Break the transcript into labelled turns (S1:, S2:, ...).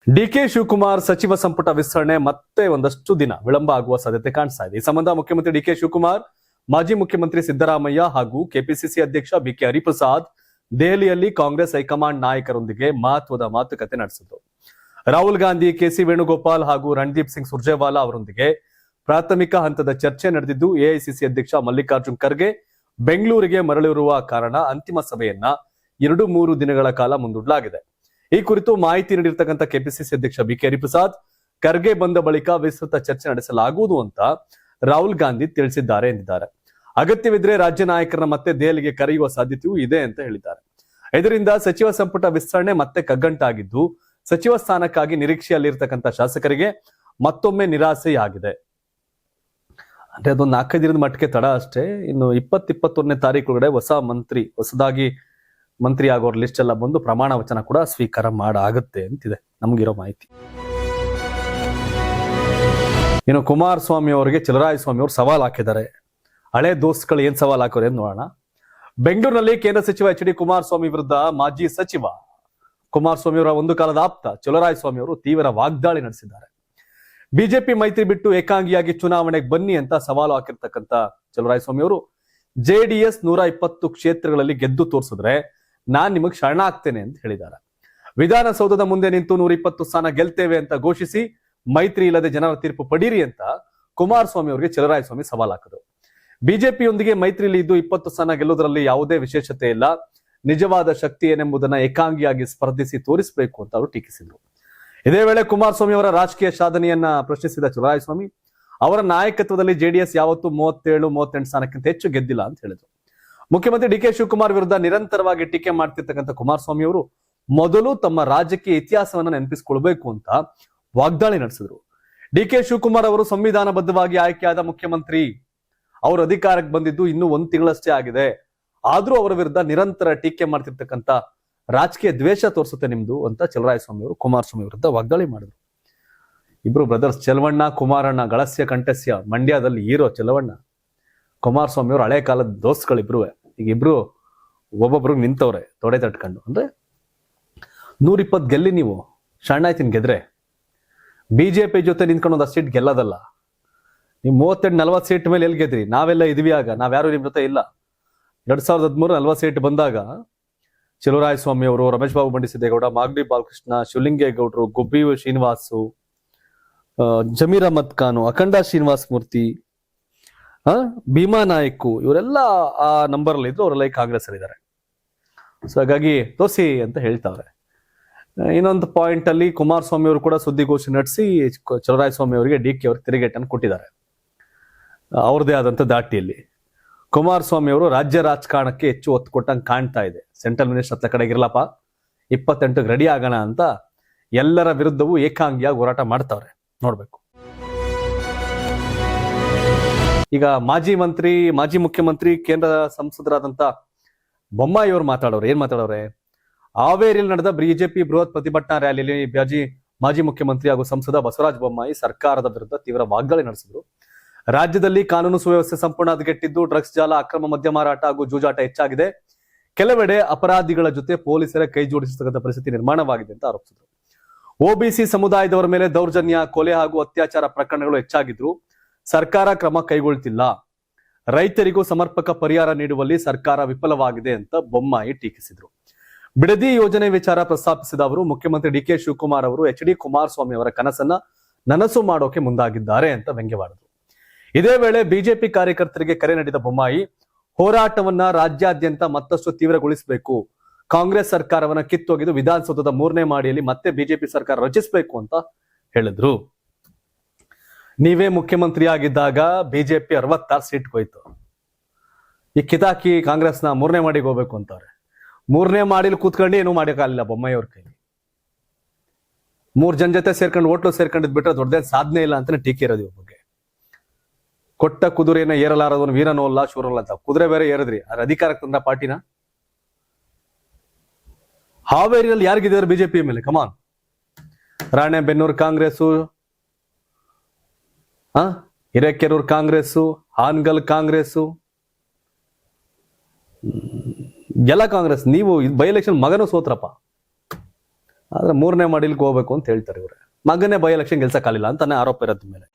S1: DK Shivakumar ಸಚಿವ ಸಂಪುಟ ವಿಸ್ತರಣೆ ಮತ್ತೆ ಒಂದಷ್ಟು ದಿನ ವಿಳಂಬ ಆಗುವ ಸಾಧ್ಯತೆ ಕಾಣಿಸ್ತಾ ಇದೆ. ಈ ಸಂಬಂಧ ಮುಖ್ಯಮಂತ್ರಿ ಡಿಕೆ ಶಿವಕುಮಾರ್, ಮಾಜಿ ಮುಖ್ಯಮಂತ್ರಿ ಸಿದ್ದರಾಮಯ್ಯ ಹಾಗೂ ಕೆಪಿಸಿಸಿ ಅಧ್ಯಕ್ಷ ಬಿಕೆ ಹರಿಪ್ರಸಾದ್ ದೆಹಲಿಯಲ್ಲಿ ಕಾಂಗ್ರೆಸ್ ಹೈಕಮಾಂಡ್ ನಾಯಕರೊಂದಿಗೆ ಮಹತ್ವದ ಮಾತುಕತೆ ನಡೆಸಿದರು. ರಾಹುಲ್ ಗಾಂಧಿ, ಕೆಸಿ ವೇಣುಗೋಪಾಲ್ ಹಾಗೂ ರಣದೀಪ್ ಸಿಂಗ್ ಸುರ್ಜೇವಾಲಾ ಅವರೊಂದಿಗೆ ಪ್ರಾಥಮಿಕ ಹಂತದ ಚರ್ಚೆ ನಡೆದಿದ್ದು, ಎಐಸಿಸಿ ಅಧ್ಯಕ್ಷ ಮಲ್ಲಿಕಾರ್ಜುನ್ ಖರ್ಗೆ ಬೆಂಗಳೂರಿಗೆ ಮರಳಿರುವ ಕಾರಣ ಅಂತಿಮ ಸಭೆಯನ್ನ 2-3 ದಿನಗಳ ಕಾಲ ಮುಂದೂಡಲಾಗಿದೆ. ಈ ಕುರಿತು ಮಾಹಿತಿ ನೀಡಿರ್ತಕ್ಕಂಥ ಕೆಪಿಸಿಸಿ ಅಧ್ಯಕ್ಷ ಬಿಕೆ ಹರಿಪ್ರಸಾದ್, ಖರ್ಗೆ ಬಂದ ಬಳಿಕ ವಿಸ್ತೃತ ಚರ್ಚೆ ನಡೆಸಲಾಗುವುದು ಅಂತ ರಾಹುಲ್ ಗಾಂಧಿ ತಿಳಿಸಿದ್ದಾರೆ ಎಂದಿದ್ದಾರೆ. ಅಗತ್ಯವಿದ್ರೆ ರಾಜ್ಯ ನಾಯಕರನ್ನ ಮತ್ತೆ ದೆಹಲಿಗೆ ಕರೆಯುವ ಸಾಧ್ಯತೆಯೂ ಇದೆ ಅಂತ ಹೇಳಿದ್ದಾರೆ. ಇದರಿಂದ ಸಚಿವ ಸಂಪುಟ ವಿಸ್ತರಣೆ ಮತ್ತೆ ಕಗ್ಗಂಟಾಗಿದ್ದು, ಸಚಿವ ಸ್ಥಾನಕ್ಕಾಗಿ ನಿರೀಕ್ಷೆಯಲ್ಲಿರ್ತಕ್ಕಂಥ ಶಾಸಕರಿಗೆ ಮತ್ತೊಮ್ಮೆ ನಿರಾಸೆಯಾಗಿದೆ. ಅಂದ್ರೆ ಅದೊಂದು 4-5 ದಿನದ ಮಟ್ಟಿಗೆ ತಡ ಅಷ್ಟೇ. ಇನ್ನು 20-21ನೇ ತಾರೀಕು ಒಳಗಡೆ ಹೊಸದಾಗಿ ಮಂತ್ರಿ ಆಗೋರ್ ಲಿಸ್ಟ್ ಎಲ್ಲ ಬಂದು ಪ್ರಮಾಣ ವಚನ ಕೂಡ ಸ್ವೀಕಾರ ಮಾಡಾಗುತ್ತೆ ಅಂತಿದೆ ನಮ್ಗಿರೋ ಮಾಹಿತಿ. ಇನ್ನು ಕುಮಾರಸ್ವಾಮಿ ಅವರಿಗೆ ಚಲರಾಯಸ್ವಾಮಿ ಅವರು ಸವಾಲ್ ಹಾಕಿದ್ದಾರೆ. ಹಳೆ ದೋಸ್ತ್ಗಳು ಏನ್ ಸವಾಲ್ ಹಾಕೋರು ಅಂತ ನೋಡೋಣ. ಬೆಂಗಳೂರಿನಲ್ಲಿ ಕೇಂದ್ರ ಸಚಿವ ಎಚ್ ಡಿ ಕುಮಾರಸ್ವಾಮಿ ವಿರುದ್ಧ ಮಾಜಿ ಸಚಿವ ಕುಮಾರಸ್ವಾಮಿ ಅವರ ಒಂದು ಕಾಲದ ಆಪ್ತ ಚಲರಾಯಸ್ವಾಮಿ ಅವರು ತೀವ್ರ ವಾಗ್ದಾಳಿ ನಡೆಸಿದ್ದಾರೆ. ಬಿಜೆಪಿ ಮೈತ್ರಿ ಬಿಟ್ಟು ಏಕಾಂಗಿಯಾಗಿ ಚುನಾವಣೆಗೆ ಬನ್ನಿ ಅಂತ ಸವಾಲು ಹಾಕಿರ್ತಕ್ಕಂಥ ಚಲರಾಯಸ್ವಾಮಿ ಅವರು, ಜೆಡಿಎಸ್ 120 ಕ್ಷೇತ್ರಗಳಲ್ಲಿ ಗೆದ್ದು ತೋರಿಸಿದ್ರೆ ನಾನ್ ನಿಮಗ್ ಶರಣಾಗ್ತೇನೆ ಅಂತ ಹೇಳಿದ್ದಾರೆ. ವಿಧಾನಸೌಧದ ಮುಂದೆ ನಿಂತು 120 ಸ್ಥಾನ ಗೆಲ್ತೇವೆ ಅಂತ ಘೋಷಿಸಿ ಮೈತ್ರಿ ಇಲ್ಲದೆ ಜನರ ತೀರ್ಪು ಪಡೀರಿ ಅಂತ ಕುಮಾರಸ್ವಾಮಿ ಅವರಿಗೆ ಚಲರಾಯಸ್ವಾಮಿ ಸವಾಲ್ ಹಾಕಿದ್ರು. ಬಿಜೆಪಿಯೊಂದಿಗೆ ಮೈತ್ರಿಯಲ್ಲಿ ಇದ್ದು 20 ಸ್ಥಾನ ಗೆಲ್ಲುವುದರಲ್ಲಿ ಯಾವುದೇ ವಿಶೇಷತೆ ಇಲ್ಲ, ನಿಜವಾದ ಶಕ್ತಿ ಏನೆಂಬುದನ್ನ ಏಕಾಂಗಿಯಾಗಿ ಸ್ಪರ್ಧಿಸಿ ತೋರಿಸಬೇಕು ಅಂತ ಅವರು ಟೀಕಿಸಿದ್ರು. ಇದೇ ವೇಳೆ ಕುಮಾರಸ್ವಾಮಿ ಅವರ ರಾಜಕೀಯ ಸಾಧನೆಯನ್ನ ಪ್ರಶ್ನಿಸಿದ ಚಲರಾಯಸ್ವಾಮಿ, ಅವರ ನಾಯಕತ್ವದಲ್ಲಿ ಜೆಡಿಎಸ್ ಯಾವತ್ತೂ 37-38 ಸ್ಥಾನಕ್ಕಿಂತ ಹೆಚ್ಚು ಗೆದ್ದಿಲ್ಲ ಅಂತ ಹೇಳಿದ್ರು. ಮುಖ್ಯಮಂತ್ರಿ ಡಿಕೆ ಶಿವಕುಮಾರ್ ವಿರುದ್ಧ ನಿರಂತರವಾಗಿ ಟೀಕೆ ಮಾಡ್ತಿರ್ತಕ್ಕಂಥ ಕುಮಾರಸ್ವಾಮಿ ಅವರು ಮೊದಲು ತಮ್ಮ ರಾಜಕೀಯ ಇತಿಹಾಸವನ್ನ ನೆನಪಿಸಿಕೊಳ್ಬೇಕು ಅಂತ ವಾಗ್ದಾಳಿ ನಡೆಸಿದ್ರು. ಡಿಕೆ ಶಿವಕುಮಾರ್ ಅವರು ಸಂವಿಧಾನಬದ್ಧವಾಗಿ ಆಯ್ಕೆಯಾದ ಮುಖ್ಯಮಂತ್ರಿ, ಅವರು ಅಧಿಕಾರಕ್ಕೆ ಬಂದಿದ್ದು ಇನ್ನೂ 1 ತಿಂಗಳಷ್ಟೇ ಆಗಿದೆ. ಆದ್ರೂ ಅವರ ವಿರುದ್ಧ ನಿರಂತರ ಟೀಕೆ ಮಾಡ್ತಿರ್ತಕ್ಕಂಥ ರಾಜಕೀಯ ದ್ವೇಷ ತೋರಿಸುತ್ತೆ ನಿಮ್ದು ಅಂತ ಚಲರಾಯಸ್ವಾಮಿ ಅವರು ಕುಮಾರಸ್ವಾಮಿ ವಿರುದ್ಧ ವಾಗ್ದಾಳಿ ಮಾಡಿದ್ರು. ಇಬ್ರು ಬ್ರದರ್ಸ್, ಚೆಲುವಣ್ಣ ಕುಮಾರಣ್ಣ, ಗಳಸ್ಯ ಕಂಠಸ್ಯ, ಮಂಡ್ಯದಲ್ಲಿ ಹೀರೋ ಚೆಲುವಣ್ಣ, ಕುಮಾರಸ್ವಾಮಿ ಅವರು ಹಳೆ ಕಾಲದ ದೋಸ್ತ್ಗಳಿಬ್ರು. ಈಗ ಇಬ್ರು ಒಬ್ಬೊಬ್ರು ನಿಂತವ್ರೆ ತೊಡೆ ತಟ್ಕೊಂಡು. ಅಂದ್ರೆ 120 ಗೆಲ್ಲಿ, ನೀವು ಶರಣಾಯ್ತಿನ ಗೆದ್ರೆ ಬಿಜೆಪಿ ಜೊತೆ ನಿಂತ್ಕೊಂಡು ಒಂದಷ್ಟು ಸೀಟ್ ಗೆಲ್ಲದಲ್ಲ. ನೀವು 38-40 ಸೀಟ್ ಮೇಲೆ ಎಲ್ಲಿ ಗೆದ್ರಿ? ನಾವೆಲ್ಲ ಇದ್ವಿ ಆಗ, ನಾವ್ಯಾರು ನಿಮ್ ಜೊತೆ ಇಲ್ಲ. 2013 40 ಸೀಟ್ ಬಂದಾಗ ಚಲರಾಯಸ್ವಾಮಿ ಅವರು, ರಮೇಶ್ ಬಾಬು ಬಂಡಿಸಿದ್ದೇಗೌಡ, ಮಾಗಡಿ ಬಾಲಕೃಷ್ಣ, ಶಿವಲಿಂಗೇಗೌಡರು, ಗುಬ್ಬಿ ಶ್ರೀನಿವಾಸು, ಜಮೀರ್ ಅಹಮದ್ ಖಾನು, ಅಖಂಡ ಶ್ರೀನಿವಾಸ ಮೂರ್ತಿ, ಭೀಮಾ ನಾಯ್ಕು, ಇವರೆಲ್ಲ ಆ ನಂಬರ್ ಅಲ್ಲಿ ಇದ್ರು. ಅವರೆಲ್ಲ ಕಾಂಗ್ರೆಸ್ ಅಲ್ಲಿ ಇದ್ದಾರೆ. ಸೊ ಹಾಗಾಗಿ ತೋಸಿ ಅಂತ ಹೇಳ್ತಾವ್ರೆ. ಇನ್ನೊಂದು ಪಾಯಿಂಟ್ ಅಲ್ಲಿ ಕುಮಾರಸ್ವಾಮಿ ಅವರು ಕೂಡ ಸುದ್ದಿಗೋಷ್ಠಿ ನಡೆಸಿ ಚಲರಾಯಸ್ವಾಮಿ ಅವರಿಗೆ ಡಿಕೆ ಅವ್ರಿಗೆ ತಿರುಗೇಟನ್ನು ಕೊಟ್ಟಿದ್ದಾರೆ ಅವ್ರದೇ ಆದಂತ ದಾಟಿಯಲ್ಲಿ. ಕುಮಾರಸ್ವಾಮಿ ಅವರು ರಾಜ್ಯ ರಾಜಕಾರಣಕ್ಕೆ ಹೆಚ್ಚು ಒತ್ತು ಕೊಟ್ಟಂಗೆ ಕಾಣ್ತಾ ಇದೆ. ಸೆಂಟ್ರಲ್ ಮಿನಿಸ್ಟರ್ ಹತ್ತ ಕಡೆಗೆ ಇರ್ಲಪ್ಪ, 28ಕ್ಕೆ ರೆಡಿ ಆಗೋಣ ಅಂತ ಎಲ್ಲರ ವಿರುದ್ಧವೂ ಏಕಾಂಗಿಯಾಗಿ ಹೋರಾಟ ಮಾಡ್ತಾವ್ರೆ. ನೋಡ್ಬೇಕು. ಈಗ ಮಾಜಿ ಮುಖ್ಯಮಂತ್ರಿ, ಕೇಂದ್ರ ಸಂಸದರಾದಂತ ಬೊಮ್ಮಾಯಿ ಅವರು ಏನ್ ಮಾತಾಡೋರೆ? ಹಾವೇರಿಯಲ್ಲಿ ನಡೆದ ಬಿಜೆಪಿ ಬೃಹತ್ ಪ್ರತಿಭಟನಾ ರ್ಯಾಲಿಯಲ್ಲಿ ಮಾಜಿ ಮುಖ್ಯಮಂತ್ರಿ ಹಾಗೂ ಸಂಸದ ಬಸವರಾಜ ಬೊಮ್ಮಾಯಿ ಸರ್ಕಾರದ ವಿರುದ್ಧ ತೀವ್ರ ವಾಗ್ದಾಳಿ ನಡೆಸಿದ್ರು. ರಾಜ್ಯದಲ್ಲಿ ಕಾನೂನು ಸುವ್ಯವಸ್ಥೆ ಸಂಪೂರ್ಣ ಹದಗೆಟ್ಟಿದ್ದು, ಡ್ರಗ್ಸ್ ಜಾಲ, ಅಕ್ರಮ ಮದ್ಯ ಮಾರಾಟ ಹಾಗೂ ಜೂಜಾಟ ಹೆಚ್ಚಾಗಿದೆ. ಕೆಲವೆಡೆ ಅಪರಾಧಿಗಳ ಜೊತೆ ಪೊಲೀಸರ ಕೈ ಜೋಡಿಸತಕ್ಕಂಥ ಪರಿಸ್ಥಿತಿ ನಿರ್ಮಾಣವಾಗಿದೆ ಅಂತ ಆರೋಪಿಸಿದ್ರು. ಒಬಿಸಿ ಸಮುದಾಯದವರ ಮೇಲೆ ದೌರ್ಜನ್ಯ, ಕೊಲೆ ಹಾಗೂ ಅತ್ಯಾಚಾರ ಪ್ರಕರಣಗಳು ಹೆಚ್ಚಾಗಿದ್ರು. ಸರ್ಕಾರ ಕ್ರಮ ಕೈಗೊಳ್ತಿಲ್ಲ. ರೈತರಿಗೂ ಸಮರ್ಪಕ ಪರಿಹಾರ ನೀಡುವಲ್ಲಿ ಸರ್ಕಾರ ವಿಫಲವಾಗಿದೆ ಅಂತ ಬೊಮ್ಮಾಯಿ ಟೀಕಿಸಿದ್ರು. ಬಿಡದಿ ಯೋಜನೆ ವಿಚಾರ ಪ್ರಸ್ತಾಪಿಸಿದ ಅವರು, ಮುಖ್ಯಮಂತ್ರಿ ಡಿಕೆ ಶಿವಕುಮಾರ್ ಅವರು ಎಚ್ ಡಿ ಕುಮಾರಸ್ವಾಮಿ ಅವರ ಕನಸನ್ನ ನನಸು ಮಾಡೋಕೆ ಮುಂದಾಗಿದ್ದಾರೆ ಅಂತ ವ್ಯಂಗ್ಯವಾಡಿದ್ರು. ಇದೇ ವೇಳೆ ಬಿಜೆಪಿ ಕಾರ್ಯಕರ್ತರಿಗೆ ಕರೆ ನೀಡಿದ ಬೊಮ್ಮಾಯಿ, ಹೋರಾಟವನ್ನ ರಾಜ್ಯಾದ್ಯಂತ ಮತ್ತಷ್ಟು ತೀವ್ರಗೊಳಿಸಬೇಕು, ಕಾಂಗ್ರೆಸ್ ಸರ್ಕಾರವನ್ನ ಕಿತ್ತೊಗೆದು ವಿಧಾನಸೌಧದ 3ನೇ ಮಹಡಿಯಲ್ಲಿ ಮತ್ತೆ ಬಿಜೆಪಿ ಸರ್ಕಾರ ರಚಿಸಬೇಕು ಅಂತ ಹೇಳಿದ್ರು. ನೀವೇ ಮುಖ್ಯಮಂತ್ರಿ ಆಗಿದ್ದಾಗ ಬಿಜೆಪಿ 66 ಸೀಟ್ ಹೋಯ್ತು. ಈ ಕಿತಾಕಿ ಕಾಂಗ್ರೆಸ್ನ 3ನೇ ಮಹಡಿಗೆ ಹೋಗ್ಬೇಕು ಅಂತಾರೆ. 3ನೇ ಮಹಡಿಲಿ ಕೂತ್ಕೊಂಡು ಏನೂ ಮಾಡೋಕ್ಕಾಗಲಿಲ್ಲ ಬೊಮ್ಮಾಯಿ ಅವ್ರ ಕೈಲಿ. 3 ಜನ ಜೊತೆ ಸೇರ್ಕೊಂಡು ಹೋಟ್ಲು ಸೇರ್ಕೊಂಡಿದ್ ಬಿಟ್ರೆ ದೊಡ್ಡದೇನು ಸಾಧನೆ ಇಲ್ಲ ಅಂತಾನೆ ಟೀಕೆ ಇರೋದು ಇವ್ರ ಬಗ್ಗೆ. ಕೊಟ್ಟ ಕುದುರೆನ ಏರಲಾರದವನು ವೀರನೋಲ್ಲ ಶೂರಲ್ಲ ಅಂತ ಕುದುರೆ ಬೇರೆ ಏರಿದ್ರಿ, ಅದ್ರ ಅಧಿಕಾರಕ್ಕೆ ತಂದ ಪಾರ್ಟಿನ. ಹಾವೇರಿಯಲ್ಲಿ ಯಾರಿಗಿದ್ದಾರೆ ಬಿಜೆಪಿ ಮೇಲೆ? ಕಮಾನ್. ರಾಣೆಬೆನ್ನೂರು ಕಾಂಗ್ರೆಸ್ಸು, ಹಿರೇಕೆರೂರು ಕಾಂಗ್ರೆಸ್ಸು, ಹಾನಗಲ್ ಕಾಂಗ್ರೆಸ್ಸು, ಎಲ್ಲ ಕಾಂಗ್ರೆಸ್. ನೀವು ಬೈ ಎಲೆಕ್ಷನ್ ಮಗನೂ ಸೋತ್ರಪ್ಪ. ಆದ್ರೆ 3ನೇ ಮಾಡಿಲ್ಗೆ ಹೋಗ್ಬೇಕು ಅಂತ ಹೇಳ್ತಾರೆ ಇವ್ರೆ. ಮಗನೇ ಬೈ ಎಲೆಕ್ಷನ್ ಗೆಲ್ಸಕ್ಕಾಗಲಿಲ್ಲ ಅಂತಾನೆ ಆರೋಪ ಇರೋದ್ ಮೇಲೆ.